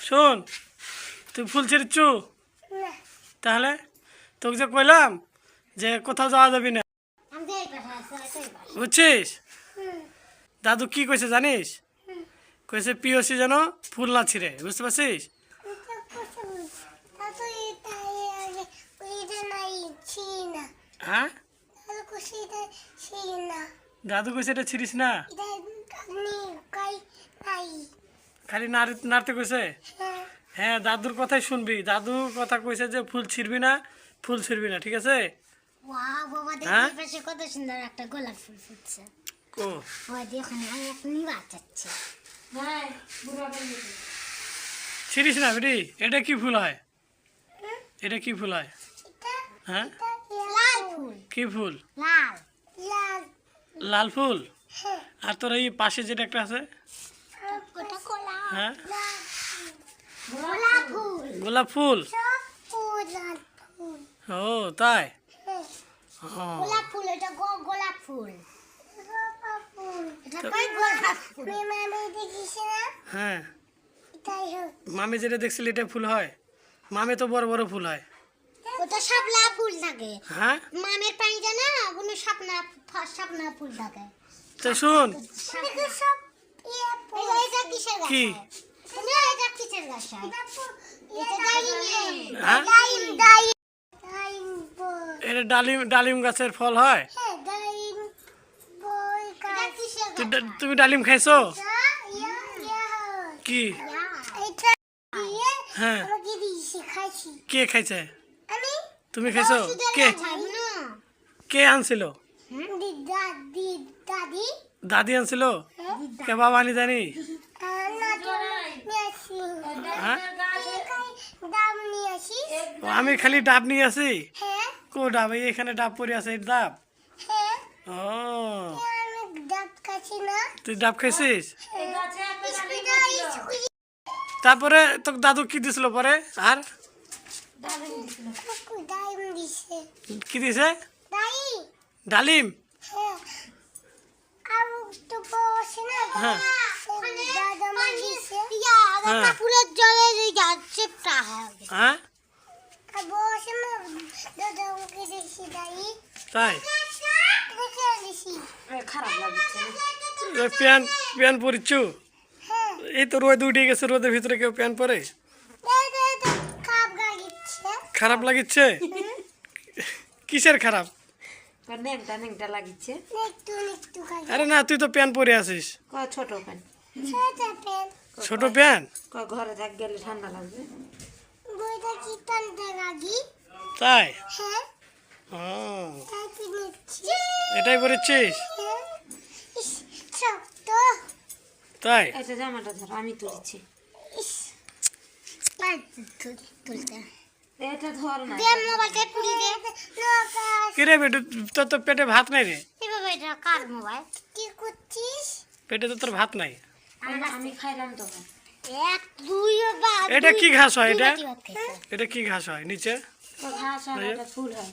শোন, তুই ফুল ছিঁড়ছু? তাহলে তোকে যে কইলাম যে কোথাও যাওয়া যাবি না, বুঝছিস? দাদু কি কইছে জানিস? কইছে পিওসি যেন ফুল না ছিঁড়ে, বুঝতে পারছিস? হ্যাঁ, দাদু কইছে এটা ছিঁড়িস না, খালি নাড়তে কইছে। হ্যাঁ, দাদুর কথাই শুনবি। দাদু কথা কইছে যে ফুল ছিঁড়বি না, ফুল ছিঁড়বি না, ঠিক আছে? ওয়াও বাবা, হ্যাঁ? দেখি পাশে কত সুন্দর একটা গোলাপ ফুল ফুটছে। ও ওই দেখুন, আমি এখনই বাঁচাচ্ছি। ছিঁড়িস না বেটি। এটা কি ফুল হয়? এটা কি ফুল হয়? হ্যাঁ, লাল ফুল। কি ফুল? লাল লাল লাল ফুল। আর তোর এই পাশে যেটা একটা আছে, ওটা গোলাপ। হ্যাঁ, গোলাপ ফুল। গোলাপ ফুল। সব ফুল লাল ফুল। ও তাই? ও, গোলাপ ফুল, এটা গোলাপ ফুল। এটা কই গোলাপ ফুল? মামি দেখিস না? হ্যাঁ, এটাই হোক। মামি যেটা দেখছিল এটা ফুল হয়? মামে তো বড় বড় ফুল হয়। ওটা শাপলা ফুল থাকে। হ্যাঁ, মামের পানিটা না কোনো শাপলা ফুল থাকে। তো শুন, এটা কিসের গাছ? কি? তুমি এটা কিসের গাছ? এটা ডালিম। হ্যাঁ, ডালিম ডালিম ডালিম বল। এটা ডালিম, ডালিম গাছের ফল হয়। হ্যাঁ, ডালিম বল গাছ। কিসের গাছ? তুমি ডালিম খাইছো? কি? এটা দিয়ে হ্যাঁ, আমাকে দিয়েছে, খাইছি। কে খাইছে? আমি তুমি খাইছো? কে না। কে আনছিল? দাদি দাদি দাদি আনছিল? কে বাবা আনি জানি? হ্যাঁ, দাম নিয়ে আসি। ও, আমি খালি ডাব নিয়ে আসি। হ্যাঁ কো ডাব? এই এখানে ডাব পড়ে আছে, এই ডাব। হ্যাঁ, ও, আমি দাঁত খাচ্ছি না। তুই ডাব খাইছিস? স্কুলে তারপরে তোকে দাদু কি দিছিল পরে? আর ডাইম দিছে। কি দিছে? ডাইম। ডালিম। হ্যাঁ, আর তো বসে না। হ্যাঁ। দাদা মা দিছে। হ্যাঁ। ফুলের জলে যাচ্ছে প্রায়। হ্যাঁ, আর বসে না, দাদা আমাকে দিছে ডাইম। তাই? দেখে দিছি। খারাপ লাগছে। প্যান প্যান পরিচ্ছু? হ্যাঁ, এই তো রোদ উঠে গেছে, রোদের ভিতরে কেউ প্যান পরে? কাপ গাড়িচ্ছে। খারাপ লাগিচ্ছে? কিসের খারাপ? নেংটা নেংটা লাগিচ্ছে। একটু একটু খাই। আরে না, তুই তো প্যান পরে আছিস। ছোট প্যান। ছোট পেন। ছোট প্যান? ঘরে থাক গেলে ঠান্ডা লাগবে। বইটা কি টানতে লাগি? তাই? হ্যাঁ, ও, তাই কিনেছি। এটাই পরেছিস? হ্যাঁ, ইস, শক্ত। তাই? এটা জামাটা ধর, আমি তুলছি। ইস, তুলতে। এটা ধর না। দে মোবাইলটা পুরি দে। নকাশ। কিরে বেটু, তোর তো পেটে ভাত নাই রে। এভাবে এটা কার মোবাইল? কি করছিস? পেটে তো তোর ভাত নাই। আমি খাইলাম তখন। এক দুই বা এটা কি ঘাস হয় এটা? দুই বাটি ভাত খাইছে। এটা কি ঘাস হয় নিচে? ঘাস হয় না, এটা ফুল হয়।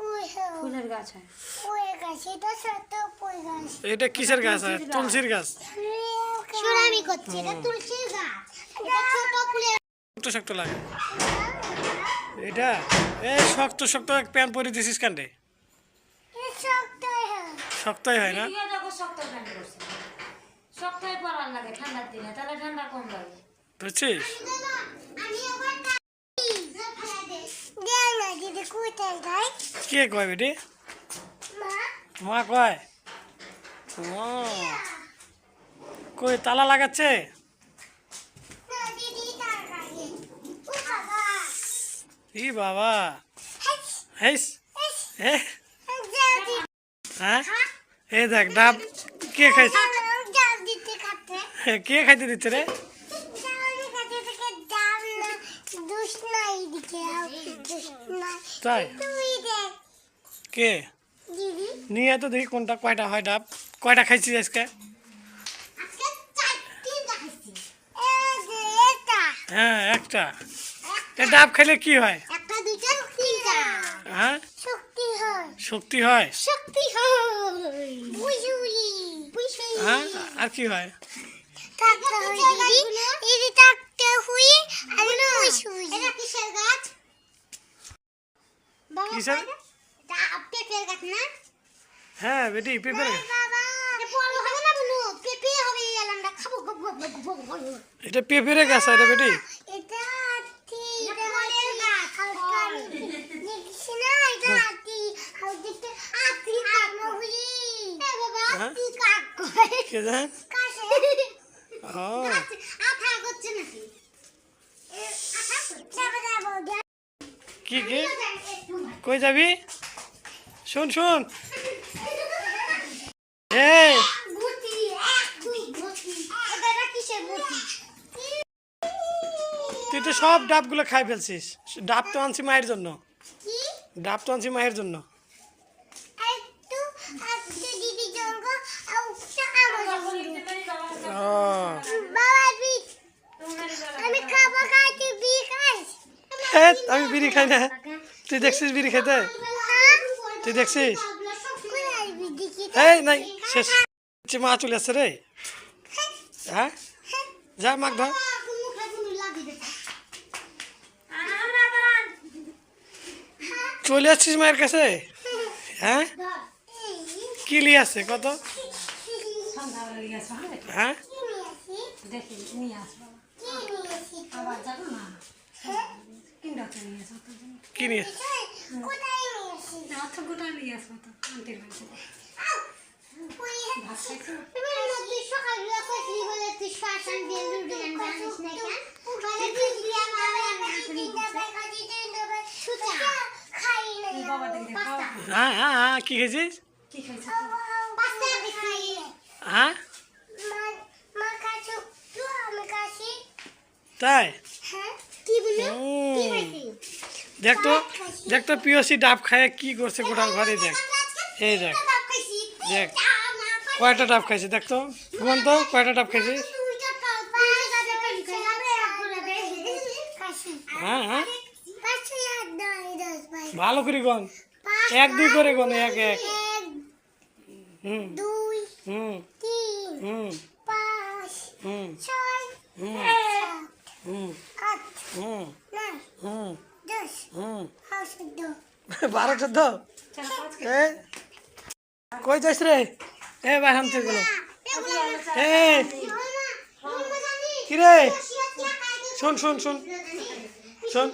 ওই হো, ফুলের গাছ হয়। ওই গাছ, এটা ছোট ওই গাছ। এটা কিসের গাছ হয়? তুলসীর গাছ। সুরামি করছে, এটা তুলসীর গাছ। এটা ছোট ফুলের। শক্ত শক্ত লাগে এটা। এই শক্ত শক্ত প্যান পরে দিছিস কাণ্ডে? এটা শক্ত হয়। শক্তই হয় না? তুইও দেখো শক্ত প্যান্ট পরছিস। শক্তই পরার লাগে ঠান্ডার দিনে, তাহলে ঠান্ডা কম লাগে। বুঝছিস? আমি আবার খাই। দে না দিদি, কোথায় যাই? কে কয় বেটি? মা, মা কয়? ও, কই তালা লাগাচ্ছে? না দিদি তাড়াতাড়ি। ও বাবা। ই বাবা, হেস হে, জলদি। হ্যাঁ, এই দেখ ডাব। কে খাইছে? জলদি খাতে। কে খাইতে দিচ্ছে রে? জলদি খাতে থেকে দাম না, দুষ নাই দিকে, দুষ নাই। তাই? তুই দেখ কে দিদি, নিয়ে তো দেখি কোনটা কয়টা হয় ডাব। কয়টা খাইছিস আজকে? আজকে 4টা খাইছি। এই যে এটা, হ্যাঁ, একটা। এ ডাব খেলে কি হয়? একটা দুইটা তিনটা। হ্যাঁ, শক্তি হয়। শক্তি হয়। শক্তি হয়। বুঝুলি বুঝুলি। হ্যাঁ, আর কি হয়? থাকতে হয় দিদি, এই যে থাকতে হুই কিসের? পেঁপের গাছ না? হ্যাঁ বেটি পেঁপে বাবা বড় হবে না বলু পেঁপে হবে এই আমরা খাবো গপ গপ গপ গপ গপ। এটা পেঁপেরে গাছ এটা বেটি। এটা আতি ফলের গাছ ফল দেখিস না এটা আতি আর দেখতে আতি কাকমুড়ি এ বাবা আতি কাক কয় কে জান? কাছে ও আঠা করছে নাকি আঠা যাবে যাবো কি কি কই যাবি? শুন শুন এই গুটি এক দুই গুটি এটা কিসের গুটি তুই তো সব ডাবগুলো খাই ফেলছিস। ডাব তো আনছি মায়ের জন্য, কি ডাব তো আনছি মায়ের জন্য। একটু আজকে দিদি জঙ্গ আর আমার ও বাবা বি আমি খাবো খাই তুই বি খাইস হ্যাঁ আমি বিড়ি খাই না। তুই দেখছিস বিড়ি খেতে? তুই দেখছিস? এই নাই শেষ হচ্ছে, মা চলে আসছে রে। হ্যাঁ যা মাক ধর। চলে আসছিস মায়ের কাছে? হ্যাঁ কি লিয়ে আসছে কত? হ্যাঁ দেখি নিয়ে আসবো আবার যাবো না কিনতে নিয়ে আসবো তো কি নিয়ে? অত গোটা নিয়ে আসবো তো আন্টির বাড়ি থেকে ভাত খাইছো বাবা দেখে খাওয়া হ্যাঁ হ্যাঁ হ্যাঁ কি খেয়েছিস? কি খাইছো হ্যাঁ তাই দেখ তো, দেখ তো পিওসি ডাব খায় কি করছে গোটাল ঘরে। দেখ এই দেখ দেখ কয়টা ডাব খাইছে দেখ তো, গুন তো কয়টা ডাব খাইছিস? হ্যাঁ হ্যাঁ ভালো করে গন, এক দুই করে গন, এক এক। হুম দুই হুম তিন হুম পাঁচ হুম ছয় হুম সাত হুম আট হুম নয় হুম 10 হুম 11 12 14 এ কই যাইছ রে? এ ভাই হামতে গেল। এ কি রে? শোন শোন শোন শোন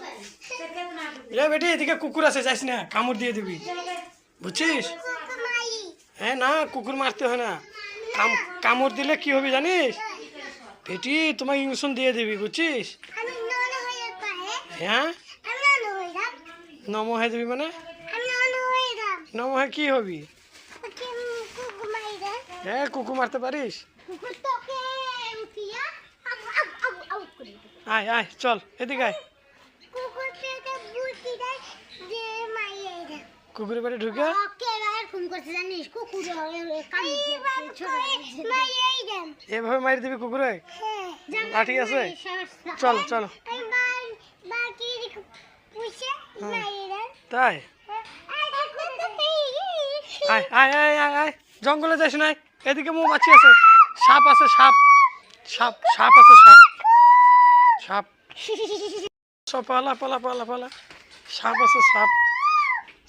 এ বেটি এদিকে কুকুর আছে, যাইস না, কামড় দিয়ে দিবি বুঝছিস? হ্যাঁ না কুকুর মারতে হয় না, কামড় দিলে কি হবে জানিস বেটি? তোমাকে ইঞ্জেকশন দিয়ে দিবি বুঝছিস? হ্যাঁ নম হয়ে দিবি মানে নম হয়ে কি হবি? হ্যাঁ কুকুর মারতে পারিস? আয় আয় চল এদিকে আয়। কুকুরের বাড়ি ঢুকে এভাবে মারি দিবি কুকুরে? লাঠি আছে? চল চল। তাই আয় আয় আয় আয় আয় জঙ্গলে যাইস না, এদিকে মৌমাছি আছে, সাপ আছে, সাপ সাপ সাপ আছে, সাপ সাপ সব পালা পালা পালা পালা, সাপ আছে, সাপ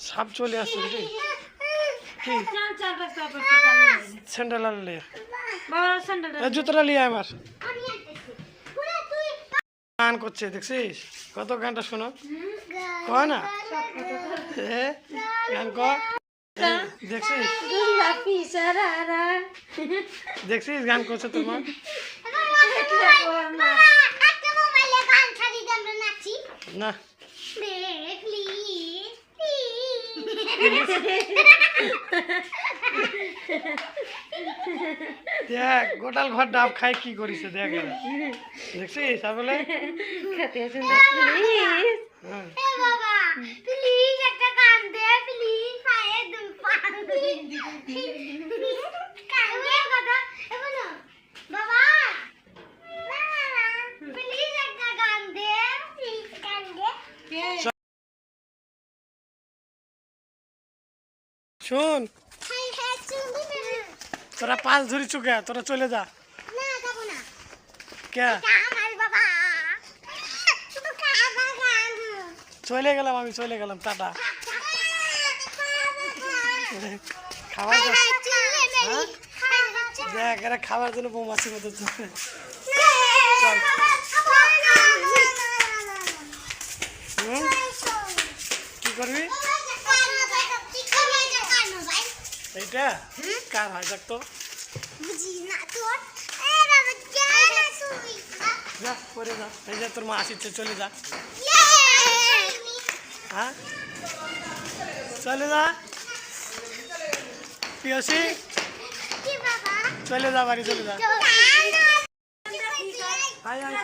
সাপ চলে আসছে বুঝলি? কি স্যান্ডেল আনলে? জুতোটা লিয়ে আমার গান করছে দেখছিস? কত গানটা শোনো কয় না গান কর, দেখছিস? দেখছিস গান করছে তোমার? না দেখ গোটাল ঘর ডাব খাই কি করিস দেখ এরা। দেখছিস আসলে শোন তোরা পাঁচ ধরি চুকে তোরা চলে যা। কে চলে গেলাম, আমি চলে গেলাম, টাটা। খাবার দেখ এরা খাবার জন্য মৌমাছির মতো চলে। হুম কি করবি এইটা কার হয় দেখ তো যা পরে যা এই যে তোর মা আসিচ্ছে চলে যা হ্যাঁ চলে যা পিয়সি চলে যা বাড়ি চলে যা আয় আয়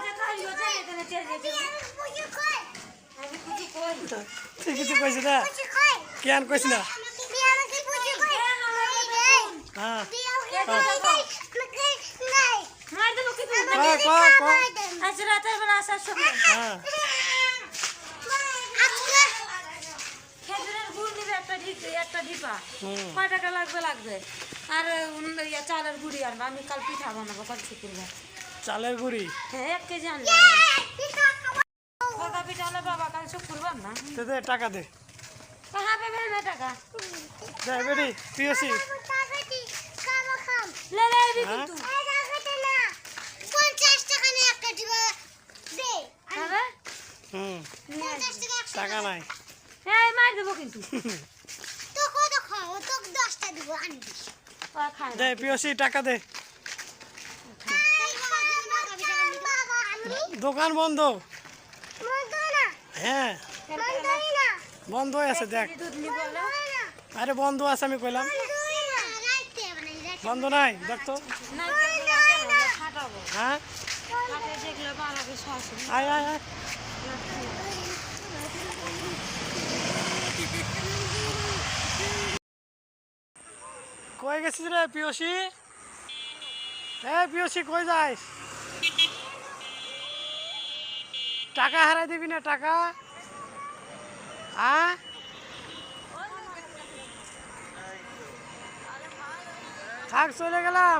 তুই কিছু কইছি না কেন কইস না হ্যাঁ আজ রাতের বেলা আসার সময় হ্যাঁ খেজুরের গুড় নিবে একটা ডিপা হুম। কয় টাকা লাগবে আর চালের গুড়ি আনবো আমি কাল পিঠা বানাবো কাল শুক্রবার চালের গুড়ি হ্যাঁ 1 কেজি আনবো কটা পিঠা হলে বাবা কাল শুক্রবার না তো দে টাকা দে কাহা পাবে না টাকা দে বেটি পিয়সি লে লে দিবি হ্যাঁ? তুই হবে হুম নিয়ে আসবি। টাকা নাই হ্যাঁ মার দেবো কিন্তু ওরা খায় না। দে পিয়সি টাকা দে দোকান বন্ধ হ্যাঁ বন্ধ হয়ে আছে দেখ দুধ নিবো না? আরে বন্ধ আছে আমি কইলাম বন্ধ নাই দেখ তো না যেগুলো আছে না, ওগুলো ফাটাবো হ্যাঁ ফাটে যেগুলো বানাবে শাশুড়ি আয় আয় আয় কই গেছিস রে পিয়সি পিয়সি কই যাইস টাকা হারাই দিবি না টাকা হ্যাঁ থাক চলে গেলাম